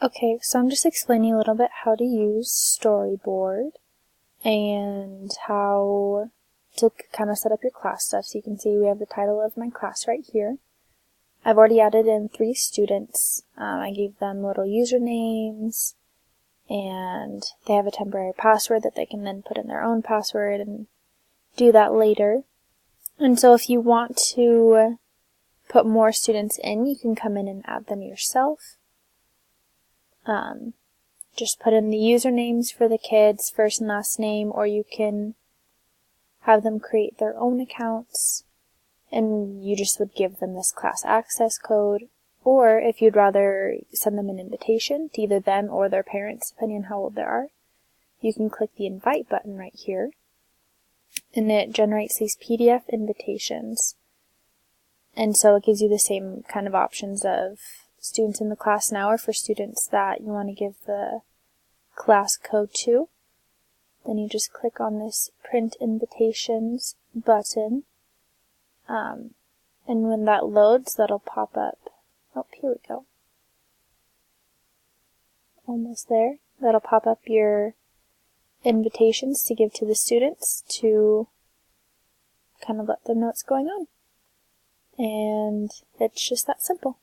Okay, so I'm just explaining a little bit how to use Storybird and how to kind of set up your class stuff. So you can see we have the title of my class right here. I've already added in 3 students. I gave them little usernames, and they have a temporary password that they can then put in their own password and do that later. And so if you want to put more students in, you can come in and add them yourself. Just put in the usernames for the kids, first and last name, or you can have them create their own accounts and you just would give them this class access code. Or if you'd rather send them an invitation to either them or their parents, depending on how old they are, you can click the invite button right here and it generates these PDF invitations. And so it gives you the same kind of options of students in the class now, or for students that you want to give the class code to. Then you just click on this print invitations button, and when that loads, that'll pop up. Oh, here we go. Almost there. That'll pop up your invitations to give to the students to kind of let them know what's going on. And it's just that simple.